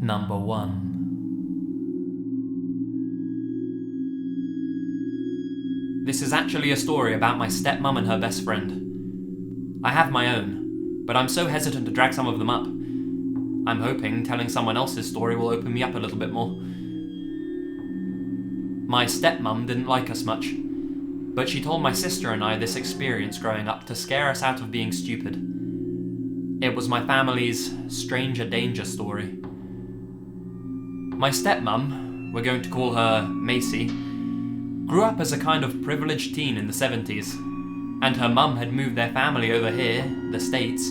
Number 1. This is actually a story about my stepmom and her best friend. I have my own, but I'm so hesitant to drag some of them up. I'm hoping telling someone else's story will open me up a little bit more. My stepmom didn't like us much, but she told my sister and I this experience growing up to scare us out of being stupid. It was my family's stranger danger story. My stepmom, we're going to call her Macy, grew up as a kind of privileged teen in the 70s, and her mum had moved their family over here, the States,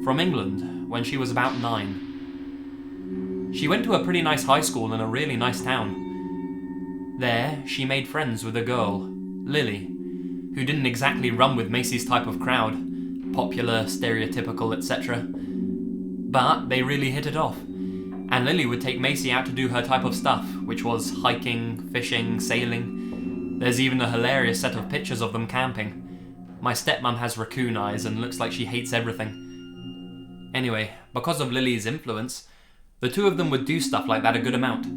from England when she was about 9. She went to a pretty nice high school in a really nice town. There, she made friends with a girl, Lily, who didn't exactly run with Macy's type of crowd, popular, stereotypical, etc. But they really hit it off, and Lily would take Macy out to do her type of stuff, which was hiking, fishing, sailing. There's even a hilarious set of pictures of them camping. My stepmom has raccoon eyes and looks like she hates everything. Anyway, because of Lily's influence, the two of them would do stuff like that a good amount.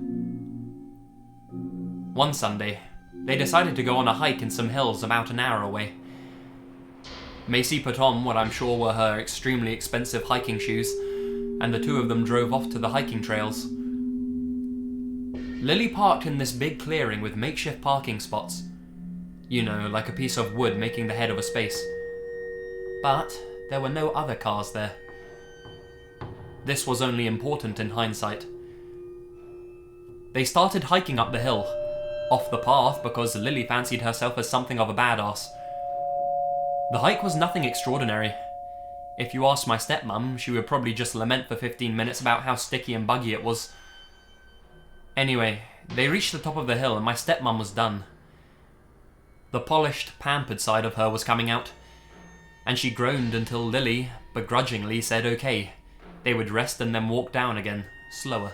One Sunday, they decided to go on a hike in some hills about an hour away. Macy put on what I'm sure were her extremely expensive hiking shoes, and the two of them drove off to the hiking trails. Lily parked in this big clearing with makeshift parking spots. You know, like a piece of wood making the head of a space. But there were no other cars there. This was only important in hindsight. They started hiking up the hill, off the path because Lily fancied herself as something of a badass. The hike was nothing extraordinary. If you asked my stepmom, she would probably just lament for 15 minutes about how sticky and buggy it was. Anyway, they reached the top of the hill and my stepmom was done. The polished, pampered side of her was coming out, and she groaned until Lily, begrudgingly, said okay. They would rest and then walk down again, slower.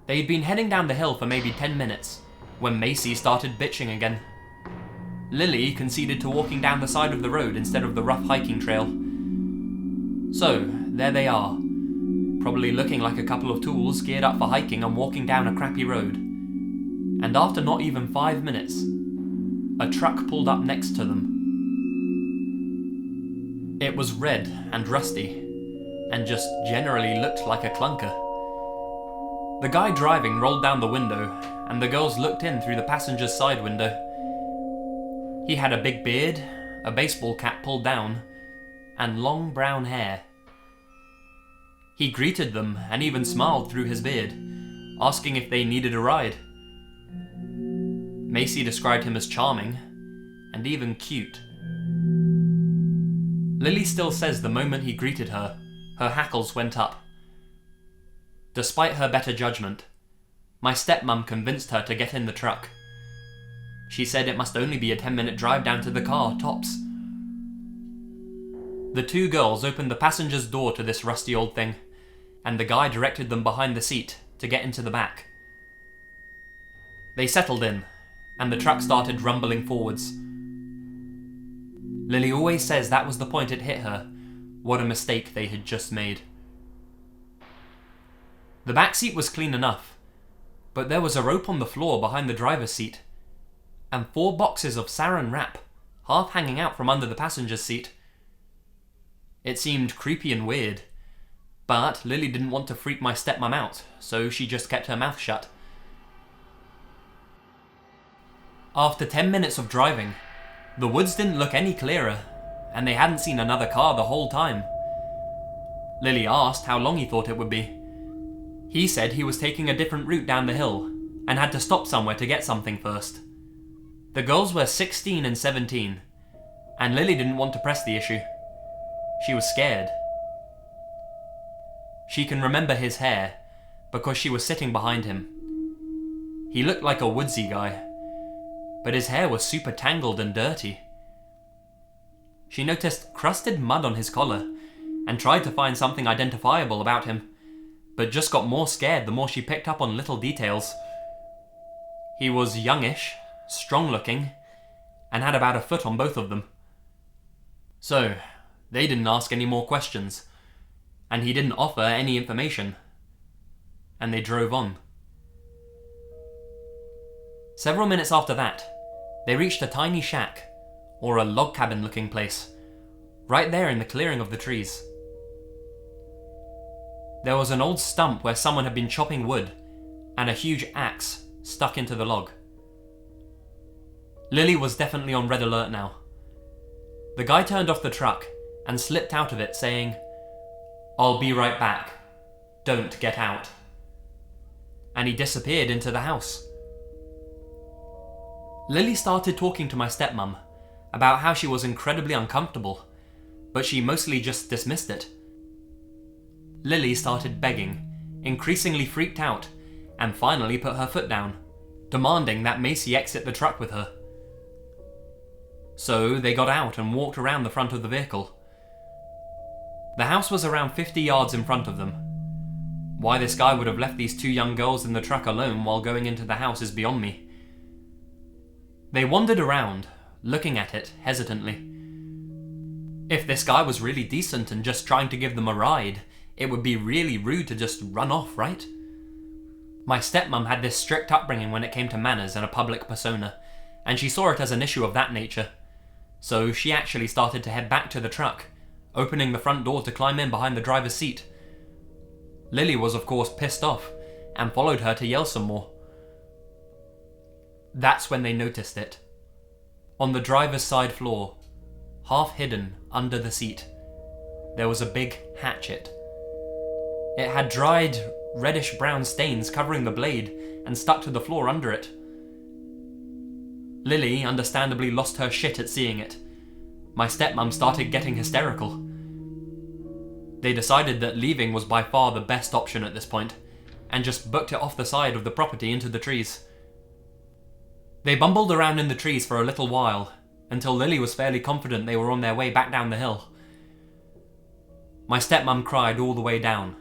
They'd been heading down the hill for maybe 10 minutes, when Macy started bitching again. Lily conceded to walking down the side of the road instead of the rough hiking trail. So, there they are, probably looking like a couple of tools geared up for hiking and walking down a crappy road. And after not even 5 minutes, a truck pulled up next to them. It was red and rusty, and just generally looked like a clunker. The guy driving rolled down the window, and the girls looked in through the passenger's side window. He had a big beard, a baseball cap pulled down, and long brown hair. He greeted them and even smiled through his beard, asking if they needed a ride. Macy described him as charming, and even cute. Lily still says the moment he greeted her, her hackles went up. Despite her better judgment, my stepmom convinced her to get in the truck. She said it must only be a 10-minute drive down to the car, tops. The two girls opened the passenger's door to this rusty old thing, and the guy directed them behind the seat to get into the back. They settled in, and the truck started rumbling forwards. Lily always says that was the point it hit her, what a mistake they had just made. The back seat was clean enough, but there was a rope on the floor behind the driver's seat, and 4 boxes of saran wrap, half hanging out from under the passenger's seat. It seemed creepy and weird, but Lily didn't want to freak my stepmom out, so she just kept her mouth shut. After 10 minutes of driving, the woods didn't look any clearer, and they hadn't seen another car the whole time. Lily asked how long he thought it would be. He said he was taking a different route down the hill, and had to stop somewhere to get something first. The girls were 16 and 17, and Lily didn't want to press the issue. She was scared. She can remember his hair, because she was sitting behind him. He looked like a woodsy guy, but his hair was super tangled and dirty. She noticed crusted mud on his collar, and tried to find something identifiable about him, but just got more scared the more she picked up on little details. He was youngish, strong-looking, and had about a foot on both of them. So, they didn't ask any more questions. and he didn't offer any information. And they drove on. Several minutes after that, they reached a tiny shack, or a log cabin looking place, right there in the clearing of the trees. There was an old stump where someone had been chopping wood, and a huge axe stuck into the log. Lily was definitely on red alert now. The guy turned off the truck and slipped out of it saying, "I'll be right back. Don't get out." And he disappeared into the house. Lily started talking to my stepmom about how she was incredibly uncomfortable, but she mostly just dismissed it. Lily started begging, increasingly freaked out, and finally put her foot down, demanding that Macy exit the truck with her. So they got out and walked around the front of the vehicle. The house was around 50 yards in front of them. Why this guy would have left these two young girls in the truck alone while going into the house is beyond me. They wandered around, looking at it hesitantly. If this guy was really decent and just trying to give them a ride, it would be really rude to just run off, right? My stepmom had this strict upbringing when it came to manners and a public persona, and she saw it as an issue of that nature. So she actually started to head back to the truck, opening the front door to climb in behind the driver's seat. Lily was of course pissed off, and followed her to yell some more. That's when they noticed it. On the driver's side floor, half hidden under the seat, there was a big hatchet. It had dried, reddish-brown stains covering the blade and stuck to the floor under it. Lily understandably lost her shit at seeing it. My stepmom started getting hysterical. They decided that leaving was by far the best option at this point, and just booked it off the side of the property into the trees. They bumbled around in the trees for a little while, until Lily was fairly confident they were on their way back down the hill. My stepmom cried all the way down.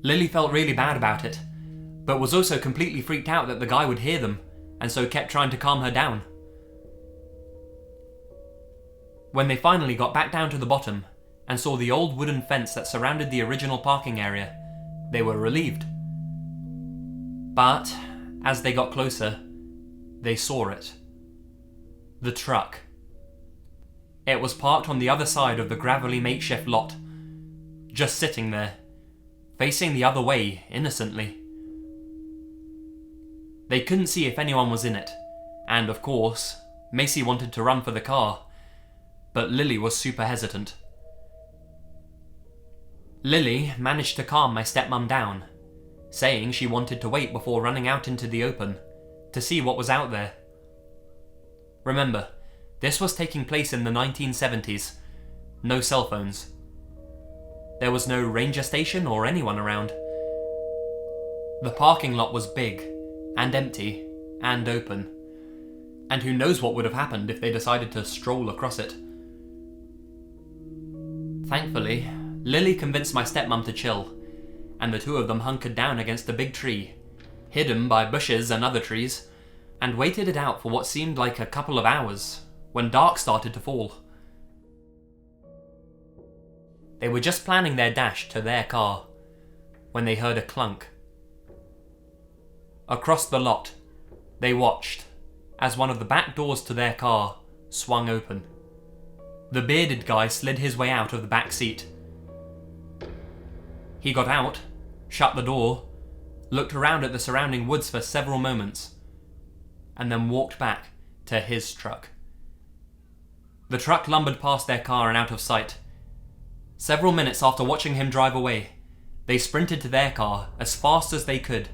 Lily felt really bad about it, but was also completely freaked out that the guy would hear them, and so kept trying to calm her down. When they finally got back down to the bottom, and saw the old wooden fence that surrounded the original parking area, they were relieved. But, as they got closer, they saw it. The truck. It was parked on the other side of the gravelly makeshift lot, just sitting there, facing the other way innocently. They couldn't see if anyone was in it, and of course, Macy wanted to run for the car, but Lily was super hesitant. Lily managed to calm my stepmom down, saying she wanted to wait before running out into the open, to see what was out there. Remember, this was taking place in the 1970s. No cell phones. There was no ranger station or anyone around. The parking lot was big, and empty, and open. And who knows what would have happened if they decided to stroll across it. Thankfully, Lily convinced my stepmom to chill, and the two of them hunkered down against a big tree, hidden by bushes and other trees, and waited it out for what seemed like a couple of hours, when dark started to fall. They were just planning their dash to their car, when they heard a clunk. Across the lot, they watched, as one of the back doors to their car swung open. The bearded guy slid his way out of the back seat. He got out, shut the door, looked around at the surrounding woods for several moments, and then walked back to his truck. The truck lumbered past their car and out of sight. Several minutes after watching him drive away, they sprinted to their car as fast as they could,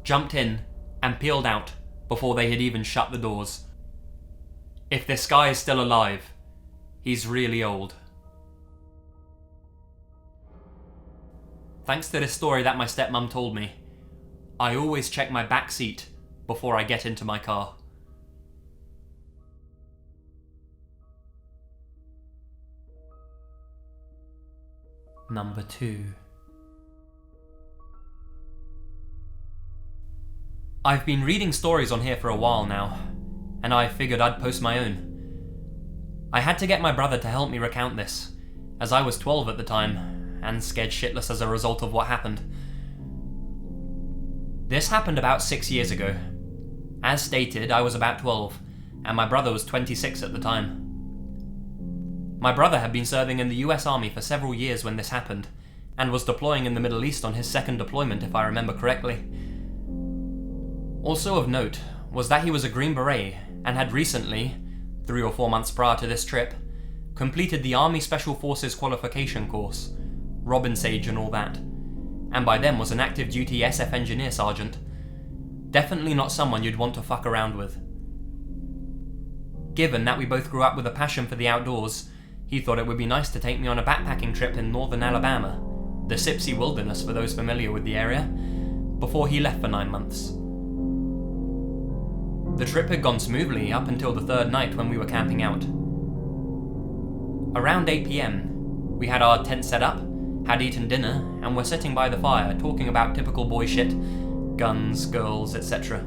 jumped in, and peeled out before they had even shut the doors. If this guy is still alive, he's really old. Thanks to this story that my stepmom told me, I always check my back seat before I get into my car. Number 2. I've been reading stories on here for a while now, and I figured I'd post my own. I had to get my brother to help me recount this, as I was 12 at the time, and scared shitless as a result of what happened. This happened about 6 years ago. As stated, I was about 12, and my brother was 26 at the time. My brother had been serving in the US Army for several years when this happened, and was deploying in the Middle East on his second deployment if I remember correctly. Also of note was that he was a Green Beret and had recently, 3 or 4 months prior to this trip, completed the Army Special Forces qualification course, Robin Sage and all that, and by then was an active duty SF engineer sergeant. Definitely not someone you'd want to fuck around with. Given that we both grew up with a passion for the outdoors, he thought it would be nice to take me on a backpacking trip in northern Alabama, the Sipsey Wilderness for those familiar with the area, before he left for 9 months. The trip had gone smoothly up until the third night when we were camping out. Around 8 PM, we had our tent set up, had eaten dinner, and were sitting by the fire talking about typical boy shit, guns, girls, etc.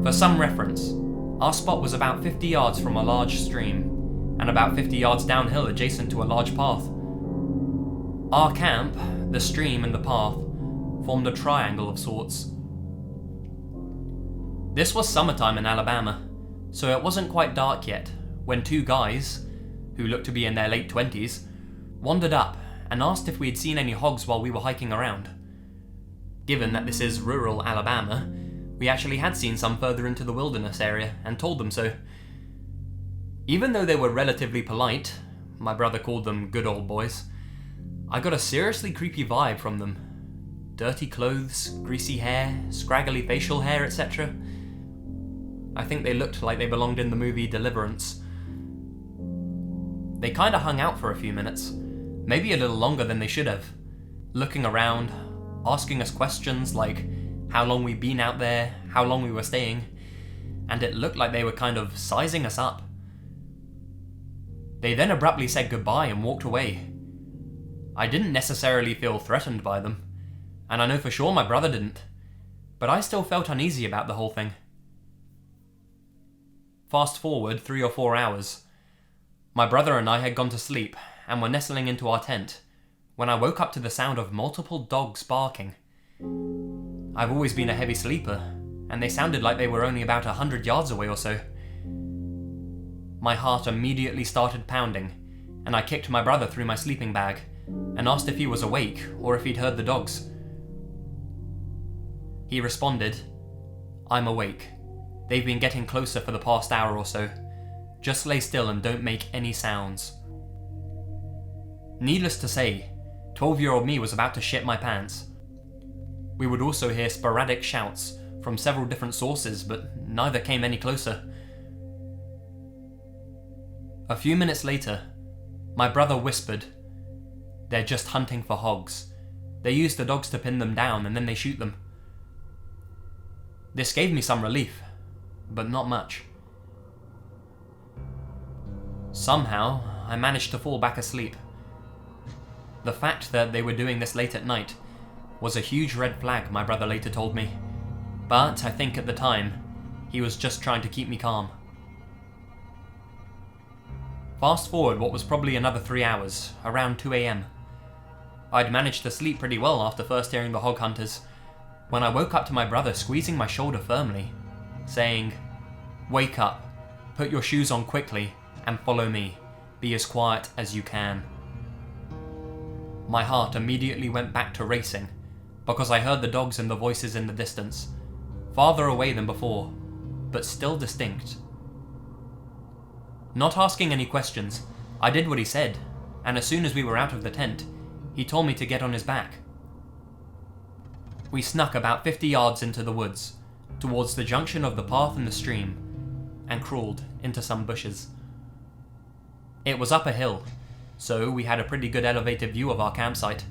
For some reference, our spot was about 50 yards from a large stream, and about 50 yards downhill adjacent to a large path. Our camp, the stream and the path, formed a triangle of sorts. This was summertime in Alabama, so it wasn't quite dark yet when 2 guys, who looked to be in their late 20s, wandered up and asked if we had seen any hogs while we were hiking around. Given that this is rural Alabama, we actually had seen some further into the wilderness area and told them so. Even though they were relatively polite, my brother called them good old boys, I got a seriously creepy vibe from them. Dirty clothes, greasy hair, scraggly facial hair, etc. I think they looked like they belonged in the movie Deliverance. They kinda hung out for a few minutes, maybe a little longer than they should have, looking around, asking us questions like how long we'd been out there, how long we were staying, and it looked like they were kind of sizing us up. They then abruptly said goodbye and walked away. I didn't necessarily feel threatened by them, and I know for sure my brother didn't, but I still felt uneasy about the whole thing. Fast forward 3 or 4 hours. My brother and I had gone to sleep and were nestling into our tent when I woke up to the sound of multiple dogs barking. I've always been a heavy sleeper, and they sounded like they were only about 100 yards away or so. My heart immediately started pounding, and I kicked my brother through my sleeping bag and asked if he was awake or if he'd heard the dogs. He responded, "I'm awake. They've been getting closer for the past hour or so. Just lay still and don't make any sounds." Needless to say, 12-year-old me was about to shit my pants. We would also hear sporadic shouts from several different sources, but neither came any closer. A few minutes later, my brother whispered, "They're just hunting for hogs. They use the dogs to pin them down and then they shoot them." This gave me some relief, but not much. Somehow, I managed to fall back asleep. The fact that they were doing this late at night was a huge red flag, my brother later told me, but I think at the time, he was just trying to keep me calm. Fast forward what was probably another 3 hours, around 2 AM. I'd managed to sleep pretty well after first hearing the hog hunters, when I woke up to my brother squeezing my shoulder firmly, saying, "Wake up, put your shoes on quickly, and follow me. Be as quiet as you can." My heart immediately went back to racing, because I heard the dogs and the voices in the distance, farther away than before, but still distinct. Not asking any questions, I did what he said, and as soon as we were out of the tent, he told me to get on his back. We snuck about 50 yards into the woods, towards the junction of the path and the stream, and crawled into some bushes. It was up a hill, so we had a pretty good elevated view of our campsite.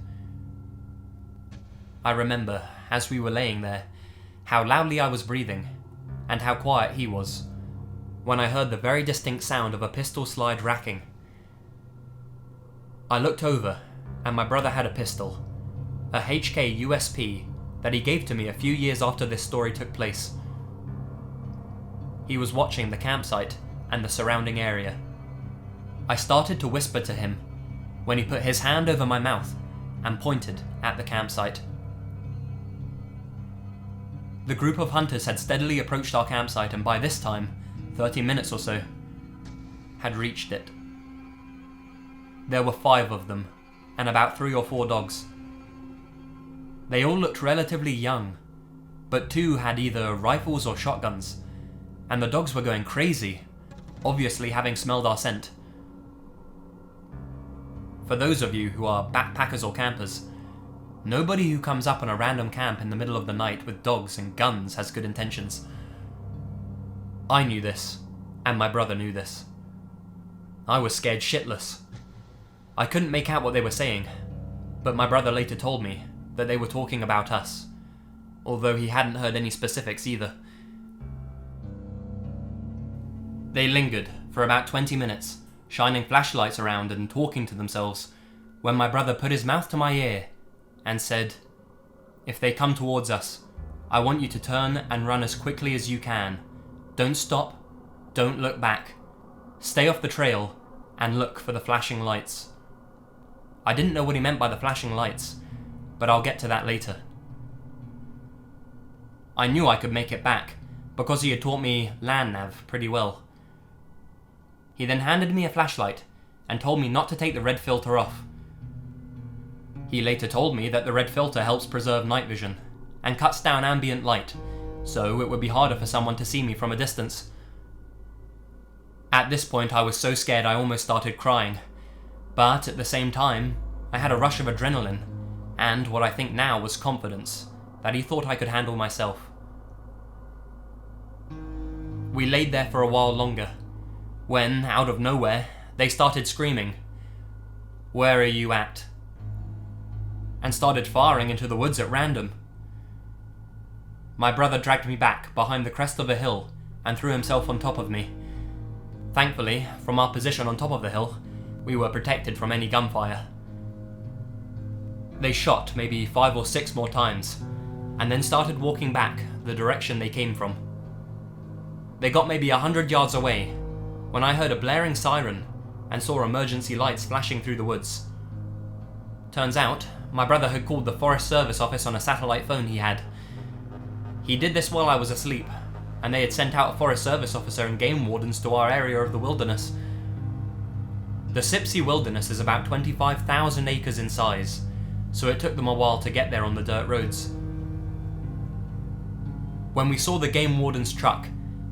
I remember, as we were laying there, how loudly I was breathing, and how quiet he was, when I heard the very distinct sound of a pistol slide racking. I looked over, and my brother had a pistol, a HK USP that he gave to me a few years after this story took place. He was watching the campsite and the surrounding area. I started to whisper to him, when he put his hand over my mouth and pointed at the campsite. The group of hunters had steadily approached our campsite, and by this time, 30 minutes or so, had reached it. There were 5 of them, and about 3 or 4 dogs. They all looked relatively young, but 2 had either rifles or shotguns, and the dogs were going crazy, obviously having smelled our scent. For those of you who are backpackers or campers, nobody who comes up on a random camp in the middle of the night with dogs and guns has good intentions. I knew this, and my brother knew this. I was scared shitless. I couldn't make out what they were saying, but my brother later told me that they were talking about us, although he hadn't heard any specifics either. They lingered for about 20 minutes, shining flashlights around and talking to themselves, when my brother put his mouth to my ear and said, "If they come towards us, I want you to turn and run as quickly as you can. Don't stop, don't look back. Stay off the trail and look for the flashing lights." I didn't know what he meant by the flashing lights, but I'll get to that later. I knew I could make it back, because he had taught me land nav pretty well. He then handed me a flashlight and told me not to take the red filter off. He later told me that the red filter helps preserve night vision and cuts down ambient light, so it would be harder for someone to see me from a distance. At this point I was so scared I almost started crying, but at the same time I had a rush of adrenaline and what I think now was confidence that he thought I could handle myself. We laid there for a while longer, when, out of nowhere, they started screaming, "Where are you at?" and started firing into the woods at random. My brother dragged me back behind the crest of a hill and threw himself on top of me. Thankfully, from our position on top of the hill, we were protected from any gunfire. They shot maybe 5 or 6 more times, and then started walking back the direction they came from. They got maybe 100 yards away, when I heard a blaring siren and saw emergency lights flashing through the woods. Turns out, my brother had called the Forest Service office on a satellite phone he had. He did this while I was asleep, and they had sent out a Forest Service officer and game wardens to our area of the wilderness. The Sipsey Wilderness is about 25,000 acres in size, so it took them a while to get there on the dirt roads. When we saw the game warden's truck,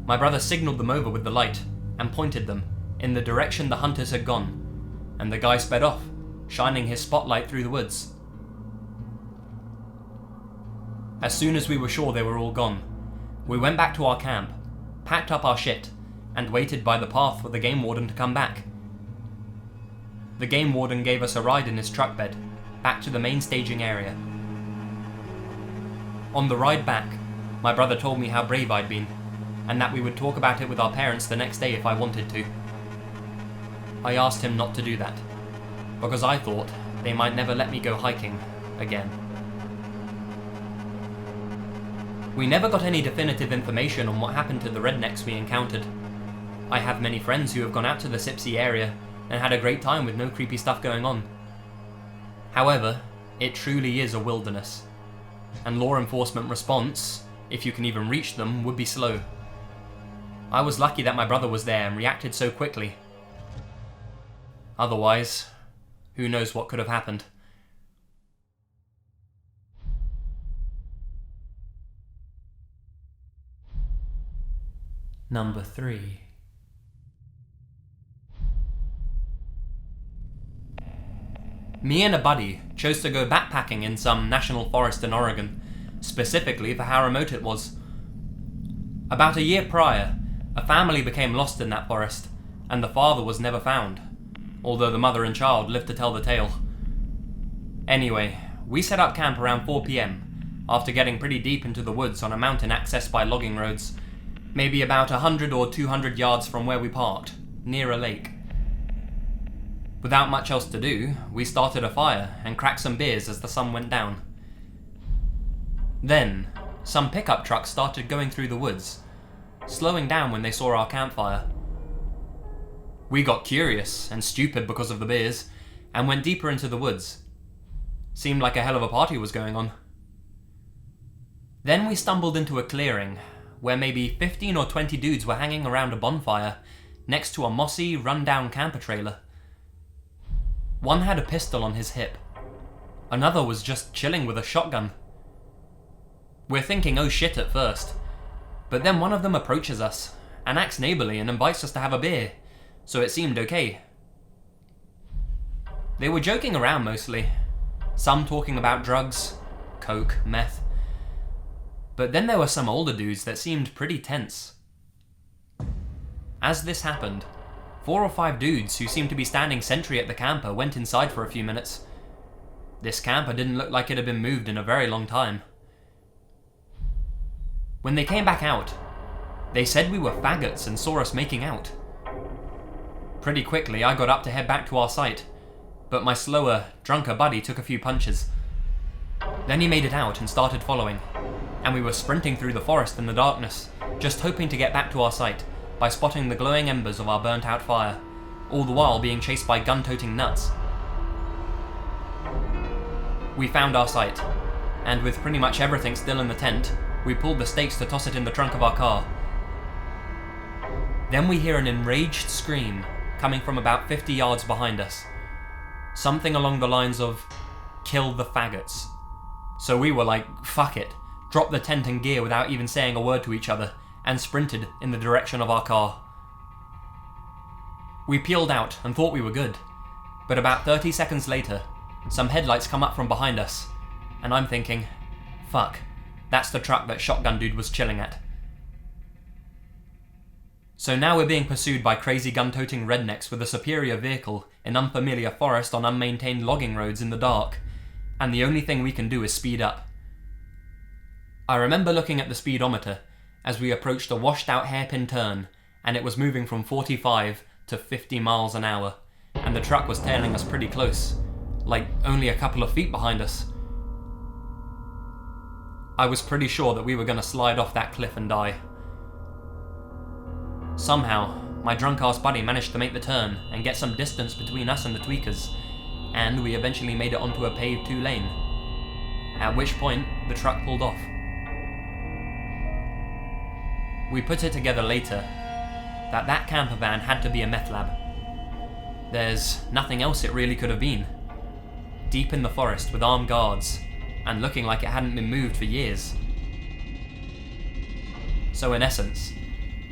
my brother signalled them over with the light and pointed them in the direction the hunters had gone, and the guy sped off, shining his spotlight through the woods. As soon as we were sure they were all gone, we went back to our camp, packed up our shit, and waited by the path for the game warden to come back. The game warden gave us a ride in his truck bed, back to the main staging area. On the ride back, my brother told me how brave I'd been, and that we would talk about it with our parents the next day if I wanted to. I asked him not to do that, because I thought they might never let me go hiking again. We never got any definitive information on what happened to the rednecks we encountered. I have many friends who have gone out to the Sipsey area and had a great time with no creepy stuff going on. However, it truly is a wilderness, and law enforcement response, if you can even reach them, would be slow. I was lucky that my brother was there and reacted so quickly. Otherwise, who knows what could have happened. Number 3. Me and a buddy chose to go backpacking in some national forest in Oregon, specifically for how remote it was. About a year prior, a family became lost in that forest, and the father was never found, although the mother and child lived to tell the tale. Anyway, we set up camp around 4 PM, after getting pretty deep into the woods on a mountain accessed by logging roads, maybe about 100 or 200 yards from where we parked, near a lake. Without much else to do, we started a fire and cracked some beers as the sun went down. Then, some pickup trucks started going through the woods, slowing down when they saw our campfire. We got curious and stupid because of the beers, and went deeper into the woods. Seemed like a hell of a party was going on. Then we stumbled into a clearing, where maybe 15 or 20 dudes were hanging around a bonfire, next to a mossy, run-down camper trailer. One had a pistol on his hip. Another was just chilling with a shotgun. We're thinking oh shit at first, but then one of them approaches us, and acts neighbourly and invites us to have a beer, so it seemed okay. They were joking around mostly, some talking about drugs, coke, meth, but then there were some older dudes that seemed pretty tense. As this happened, 4 or 5 dudes who seemed to be standing sentry at the camper went inside for a few minutes. This camper didn't look like it had been moved in a very long time. When they came back out, they said we were faggots and saw us making out. Pretty quickly I got up to head back to our site, but my slower, drunker buddy took a few punches. Then he made it out and started following, and we were sprinting through the forest in the darkness, just hoping to get back to our site by spotting the glowing embers of our burnt out fire, all the while being chased by gun-toting nuts. We found our site, and with pretty much everything still in the tent, we pulled the stakes to toss it in the trunk of our car. Then we hear an enraged scream coming from about 50 yards behind us. Something along the lines of, "Kill the faggots." So we were like, fuck it, dropped the tent and gear without even saying a word to each other, and sprinted in the direction of our car. We peeled out and thought we were good, but about 30 seconds later, some headlights come up from behind us, and I'm thinking, fuck, that's the truck that Shotgun Dude was chilling at. So now we're being pursued by crazy gun-toting rednecks with a superior vehicle in unfamiliar forest on unmaintained logging roads in the dark, and the only thing we can do is speed up. I remember looking at the speedometer as we approached a washed-out hairpin turn, and it was moving from 45 to 50 miles an hour, and the truck was tailing us pretty close, like only a couple of feet behind us. I was pretty sure that we were going to slide off that cliff and die. Somehow, my drunk-ass buddy managed to make the turn and get some distance between us and the tweakers, and we eventually made it onto a paved 2-lane, at which point the truck pulled off. We put it together later that that camper van had to be a meth lab. There's nothing else it really could have been. Deep in the forest with armed guards, and looking like it hadn't been moved for years. So in essence,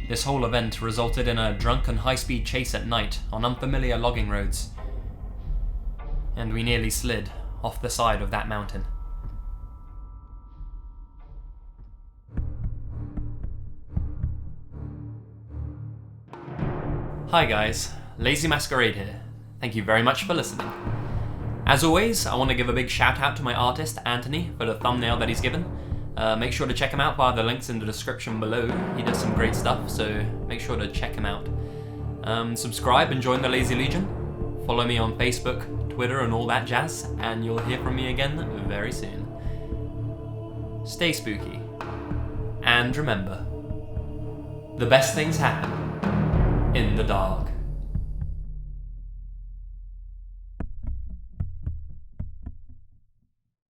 this whole event resulted in a drunken high-speed chase at night on unfamiliar logging roads, and we nearly slid off the side of that mountain. Hi guys, Lazy Masquerade here. Thank you very much for listening. As always, I want to give a big shout out to my artist, Anthony, for the thumbnail that he's given. Make sure to check him out via the links in the description below. He does some great stuff, so make sure to check him out. Subscribe and join the Lazy Legion. Follow me on Facebook, Twitter, and all that jazz, and you'll hear from me again very soon. Stay spooky. And remember, the best things happen in the dark.